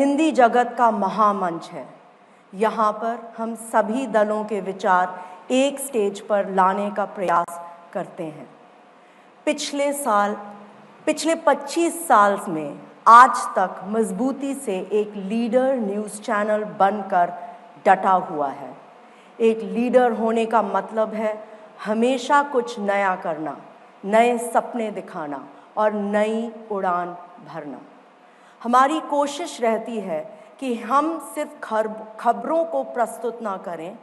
हिंदी जगत का महामंच है। यहाँ पर हम सभी दलों के विचार एक स्टेज पर लाने का प्रयास करते हैं। पिछले 25 साल में आज तक मजबूती से एक लीडर न्यूज़ चैनल बनकर डटा हुआ है। एक लीडर होने का मतलब है हमेशा कुछ नया करना, नए सपने दिखाना और नई उड़ान भरना। हमारी कोशिश रहती है कि हम सिर्फ खबरों को प्रस्तुत ना करें,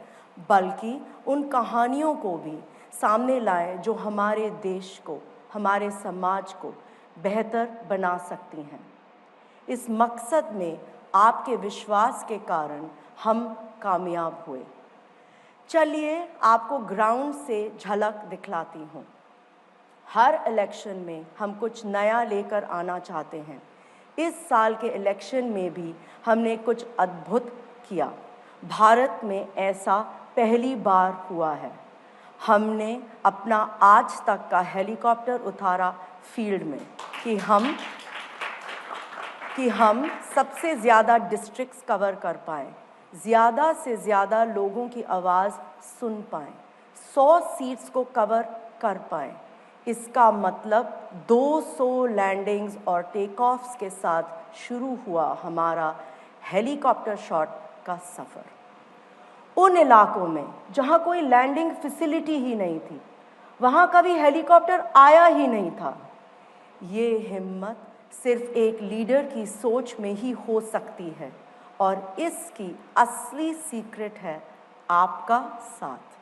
बल्कि उन कहानियों को भी सामने लाएं जो हमारे देश को, हमारे समाज को बेहतर बना सकती हैं। इस मकसद में आपके विश्वास के कारण हम कामयाब हुए। चलिए आपको ग्राउंड से झलक दिखलाती हूँ। हर इलेक्शन में हम कुछ नया लेकर आना चाहते हैं। इस साल के इलेक्शन में भी हमने कुछ अद्भुत किया। भारत में ऐसा पहली बार हुआ है। हमने अपना आज तक का हेलीकॉप्टर उतारा फील्ड में कि हम सबसे ज़्यादा डिस्ट्रिक्ट्स कवर कर पाएँ, ज़्यादा से ज़्यादा लोगों की आवाज़ सुन पाएँ, 100 सीट्स को कवर कर पाएँ। इसका मतलब 200 लैंडिंग्स और टेक ऑफ्स के साथ शुरू हुआ हमारा हेलीकॉप्टर शॉट का सफ़र। उन इलाकों में जहाँ कोई लैंडिंग फैसिलिटी ही नहीं थी, वहाँ कभी हेलीकॉप्टर आया ही नहीं था। ये हिम्मत सिर्फ एक लीडर की सोच में ही हो सकती है और इसकी असली सीक्रेट है आपका साथ।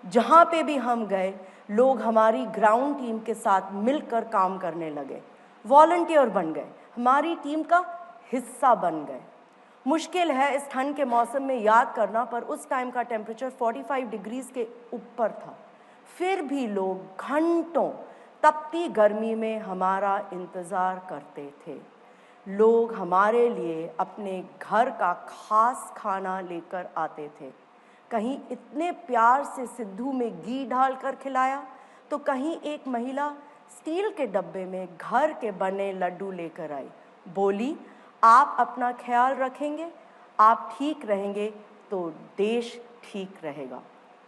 जहाँ पे भी हम गए, लोग हमारी ग्राउंड टीम के साथ मिलकर काम करने लगे, वॉलंटियर बन गए, हमारी टीम का हिस्सा बन गए। मुश्किल है इस ठंड के मौसम में याद करना, पर उस टाइम का टेम्परेचर 45 डिग्रीज के ऊपर था। फिर भी लोग घंटों तपती गर्मी में हमारा इंतज़ार करते थे। लोग हमारे लिए अपने घर का खास खाना लेकर आते थे। कहीं इतने प्यार से सिद्धू में घी डालकर खिलाया, तो कहीं एक महिला स्टील के डब्बे में घर के बने लड्डू लेकर आई। बोली, आप अपना ख्याल रखेंगे, आप ठीक रहेंगे तो देश ठीक रहेगा।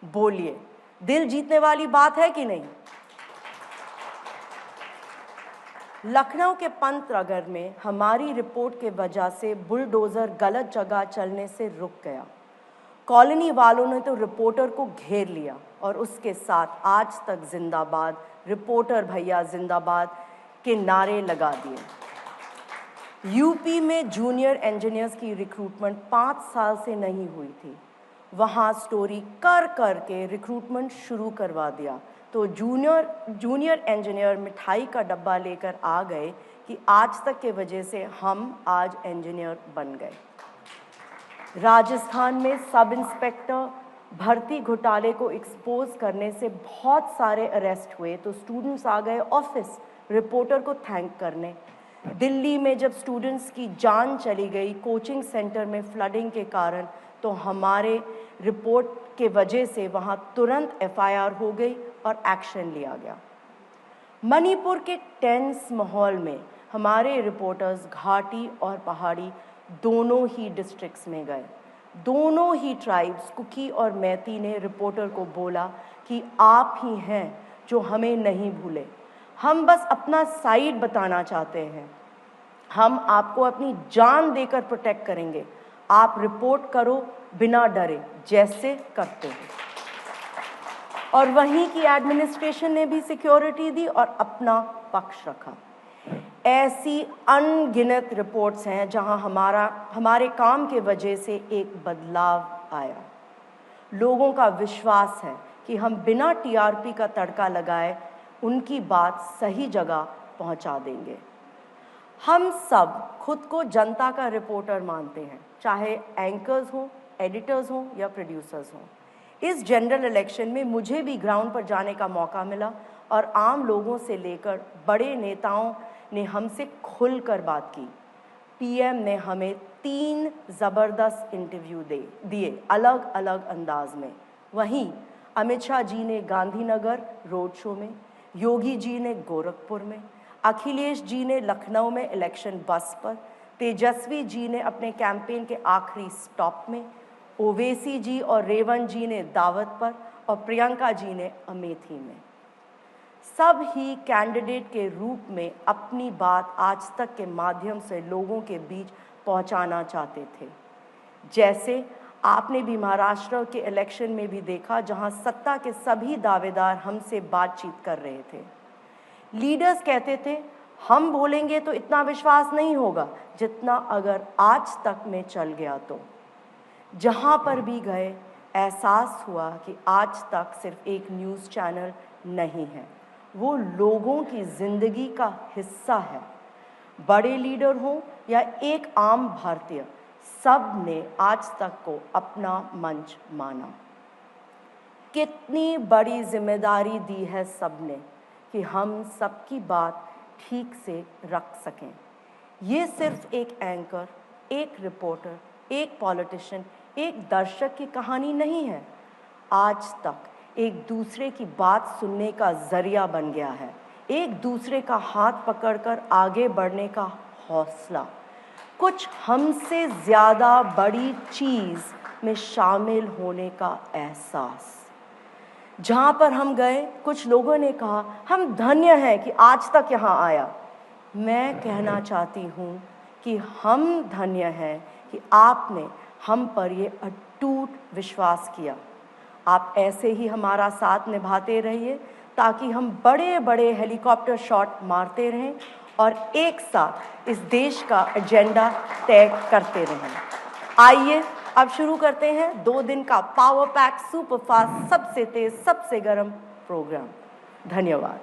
बोलिए, दिल जीतने वाली बात है कि नहीं? लखनऊ के पंतनगर में हमारी रिपोर्ट के वजह से बुलडोज़र गलत जगह चलने से रुक गया। कॉलोनी वालों ने तो रिपोर्टर को घेर लिया और उसके साथ आज तक जिंदाबाद, रिपोर्टर भैया जिंदाबाद के नारे लगा दिए। यूपी में जूनियर इंजीनियर्स की रिक्रूटमेंट 5 साल से नहीं हुई थी। वहाँ स्टोरी कर के रिक्रूटमेंट शुरू करवा दिया, तो जूनियर इंजीनियर मिठाई का डब्बा लेकर आ गए कि आज तक के वजह से हम आज इंजीनियर बन गए। राजस्थान में सब इंस्पेक्टर भर्ती घोटाले को एक्सपोज करने से बहुत सारे अरेस्ट हुए, तो स्टूडेंट्स आ गए ऑफिस रिपोर्टर को थैंक करने। दिल्ली में जब स्टूडेंट्स की जान चली गई कोचिंग सेंटर में फ्लडिंग के कारण, तो हमारे रिपोर्ट के वजह से वहाँ तुरंत एफआईआर हो गई और एक्शन लिया गया। मणिपुर के टेंस माहौल में हमारे रिपोर्टर्स घाटी और पहाड़ी दोनों ही डिस्ट्रिक्ट्स में गए। दोनों ही ट्राइब्स कुकी और मैती ने रिपोर्टर को बोला कि आप ही हैं जो हमें नहीं भूले, हम बस अपना साइड बताना चाहते हैं, हम आपको अपनी जान देकर प्रोटेक्ट करेंगे, आप रिपोर्ट करो बिना डरे जैसे करते हैं। और वहीं की एडमिनिस्ट्रेशन ने भी सिक्योरिटी दी और अपना पक्ष रखा। ऐसी अनगिनत रिपोर्ट्स हैं जहां हमारे काम के वजह से एक बदलाव आया। लोगों का विश्वास है कि हम बिना टीआरपी का तड़का लगाए उनकी बात सही जगह पहुंचा देंगे। हम सब खुद को जनता का रिपोर्टर मानते हैं, चाहे एंकर्स हों, एडिटर्स हों या प्रोड्यूसर्स हों। इस जनरल इलेक्शन में मुझे भी ग्राउंड पर जाने का मौका मिला और आम लोगों से लेकर बड़े नेताओं ने हमसे खुलकर बात की। पीएम ने हमें 3 ज़बरदस्त इंटरव्यू दिए अलग अलग अंदाज में। वहीं अमित शाह जी ने गांधीनगर रोड शो में, योगी जी ने गोरखपुर में, अखिलेश जी ने लखनऊ में इलेक्शन बस पर, तेजस्वी जी ने अपने कैंपेन के आखिरी स्टॉप में, ओवैसी जी और रेवंत जी ने दावत पर और प्रियंका जी ने अमेठी में। सब ही कैंडिडेट के रूप में अपनी बात आज तक के माध्यम से लोगों के बीच पहुंचाना चाहते थे। जैसे आपने भी महाराष्ट्र के इलेक्शन में भी देखा, जहां सत्ता के सभी दावेदार हमसे बातचीत कर रहे थे। लीडर्स कहते थे हम बोलेंगे तो इतना विश्वास नहीं होगा जितना अगर आज तक में चल गया तो। जहां पर भी गए एहसास हुआ कि आज तक सिर्फ एक न्यूज़ चैनल नहीं है, वो लोगों की जिंदगी का हिस्सा है। बड़े लीडर हों या एक आम भारतीय, सब ने आज तक को अपना मंच माना। कितनी बड़ी जिम्मेदारी दी है सबने कि हम सबकी बात ठीक से रख सकें। ये सिर्फ एक एंकर, एक रिपोर्टर, एक पॉलिटिशियन, एक दर्शक की कहानी नहीं है। आज तक एक दूसरे की बात सुनने का जरिया बन गया है, एक दूसरे का हाथ पकड़कर आगे बढ़ने का हौसला, कुछ हमसे ज़्यादा बड़ी चीज़ में शामिल होने का एहसास। जहाँ पर हम गए, कुछ लोगों ने कहा हम धन्य हैं कि आज तक यहाँ आया। मैं कहना चाहती हूँ कि हम धन्य हैं कि आपने हम पर ये अटूट विश्वास किया। आप ऐसे ही हमारा साथ निभाते रहिए ताकि हम बड़े बड़े हेलीकॉप्टर शॉट मारते रहें और एक साथ इस देश का एजेंडा तय करते रहें। आइए अब शुरू करते हैं 2 दिन का पावर पैक सुपरफास्ट सबसे तेज सबसे गर्म प्रोग्राम। धन्यवाद।